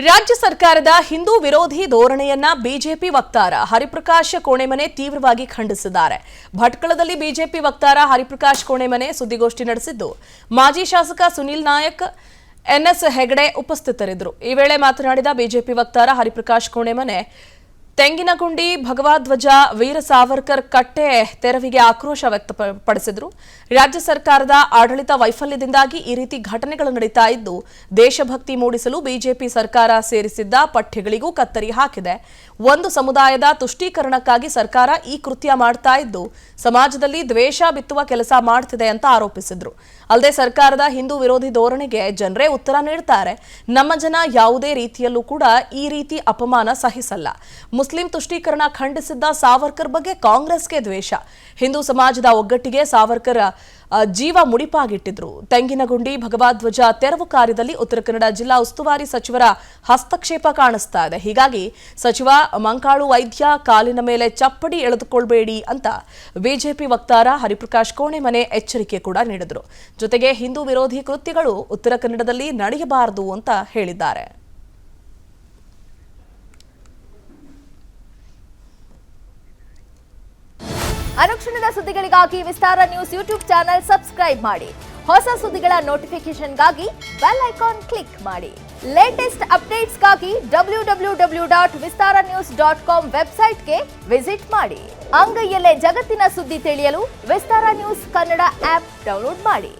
ರಾಜ್ಯ ಸರ್ಕಾರದ ಹಿಂದೂ ವಿರೋಧಿ ಧೋರಣೆಯನ್ನ ಬಿಜೆಪಿ ವಕ್ತಾರ ಹರಿಪ್ರಕಾಶ್ ಕೋಣೆಮನೆ ತೀವ್ರವಾಗಿ ಖಂಡಿಸಿದ್ದಾರೆ. ಭಟ್ಕಳದಲ್ಲಿ ಬಿಜೆಪಿ ವಕ್ತಾರ ಹರಿಪ್ರಕಾಶ್ ಕೋಣೆಮನೆ ಸುದ್ದಿಗೋಷ್ಠಿ ನಡೆಸಿದ್ದು, ಮಾಜಿ ಶಾಸಕ ಸುನಿಲ್ ನಾಯಕ್, ಎನ್ಎಸ್ ಹೆಗಡೆ ಉಪಸ್ಥಿತರಿದ್ದರು. ಈ ವೇಳೆ ಮಾತನಾಡಿದ ಬಿಜೆಪಿ ವಕ್ತಾರ ಹರಿಪ್ರಕಾಶ್ ಕೋಣೆಮನೆ, ತೆಂಗಿನಗುಂಡಿ ಭಗವಧ್ವಜ ವೀರ ಸಾವರ್ಕರ್ ಕಟ್ಟೆ ತೆರವಿಗೆ ಆಕ್ರೋಶ ವ್ಯಕ್ತಪಡಿಸಿದರು. ರಾಜ್ಯ ಸರ್ಕಾರದ ಆಡಳಿತ ವೈಫಲ್ಯದಿಂದಾಗಿ ಈ ರೀತಿ ಘಟನೆಗಳು ನಡೀತಾ ಇದ್ದು, ದೇಶಭಕ್ತಿ ಮೂಡಿಸಲು ಬಿಜೆಪಿ ಸರ್ಕಾರ ಸೇರಿಸಿದ್ದ ಪಠ್ಯಗಳಿಗೂ ಕತ್ತರಿ ಹಾಕಿದೆ. ಒಂದು ಸಮುದಾಯದ ತುಷ್ಟೀಕರಣಕ್ಕಾಗಿ ಸರ್ಕಾರ ಈ ಕೃತ್ಯ ಮಾಡ್ತಾ ಇದ್ದು, ಸಮಾಜದಲ್ಲಿ ದ್ವೇಷ ಬಿತ್ತುವ ಕೆಲಸ ಮಾಡ್ತಿದೆ ಅಂತ ಆರೋಪಿಸಿದ್ರು. ಅಲ್ಲದೆ ಸರ್ಕಾರದ ಹಿಂದೂ ವಿರೋಧಿ ಧೋರಣೆಗೆ ಜನರೇ ಉತ್ತರ ನೀಡ್ತಾರೆ. ನಮ್ಮ ಜನ ಯಾವುದೇ ರೀತಿಯಲ್ಲೂ ಕೂಡ ಈ ರೀತಿ ಅಪಮಾನ ಸಹಿಸಲ್ಲ. ಮುಸ್ಲಿಂ ತುಷ್ಟೀಕರಣ ಖಂಡಿಸಿದ್ದ ಸಾವರ್ಕರ್ ಬಗ್ಗೆ ಕಾಂಗ್ರೆಸ್ಗೆ ದ್ವೇಷ. ಹಿಂದೂ ಸಮಾಜದ ಒಗ್ಗಟ್ಟಿಗೆ ಸಾವರ್ಕರ್ ಜೀವ ಮುಡಿಪಾಗಿಟ್ಟಿದ್ರು. ತೆಂಗಿನಗುಂಡಿ ಭಗವಧ್ವಜ ತೆರವು ಕಾರ್ಯದಲ್ಲಿ ಉತ್ತರ ಕನ್ನಡ ಜಿಲ್ಲಾ ಉಸ್ತುವಾರಿ ಸಚಿವರ ಹಸ್ತಕ್ಷೇಪ ಕಾಣಿಸ್ತಾ ಇದೆ. ಹೀಗಾಗಿ ಸಚಿವ ಮಂಕಾಳು ವೈದ್ಯ ಕಾಲಿನ ಮೇಲೆ ಚಪ್ಪಡಿ ಎಳೆದುಕೊಳ್ಬೇಡಿ ಅಂತ ಬಿಜೆಪಿ ವಕ್ತಾರ ಹರಿಪ್ರಕಾಶ್ ಕೋಣೆಮನೆ ಎಚ್ಚರಿಕೆ ಕೂಡ ನೀಡಿದ್ರು. ಜೊತೆಗೆ ಹಿಂದೂ ವಿರೋಧಿ ಕೃತ್ಯಗಳು ಉತ್ತರ ಕನ್ನಡದಲ್ಲಿ ನಡೆಯಬಾರದು ಅಂತ ಹೇಳಿದ್ದಾರೆ. ಅನುಕ್ಷಣದ ಸುದ್ದಿಗಳಿಗಾಗಿ ವಿಸ್ತಾರ ನ್ಯೂಸ್ ಯೂಟ್ಯೂಬ್ ಚಾನೆಲ್ ಸಬ್ಸ್ಕ್ರೈಬ್ ಮಾಡಿ. ಹೊಸ ಸುದ್ದಿಗಳ ನೋಟಿಫಿಕೇಶನ್ಗಾಗಿ ಬೆಲ್ ಐಕಾನ್ ಕ್ಲಿಕ್ ಮಾಡಿ. ಲೇಟೆಸ್ಟ್ ಅಪ್ಡೇಟ್ಸ್ಗಾಗಿ www.vistaranews.com ವೆಬ್ಸೈಟ್ಗೆ ವಿಸಿಟ್ ಮಾಡಿ. ಅಂಗೈಯಲ್ಲೇ ಜಗತ್ತಿನ ಸುದ್ದಿ ತಿಳಿಯಲು ವಿಸ್ತಾರ ನ್ಯೂಸ್ ಕನ್ನಡ ಆಪ್ ಡೌನ್ಲೋಡ್ ಮಾಡಿ.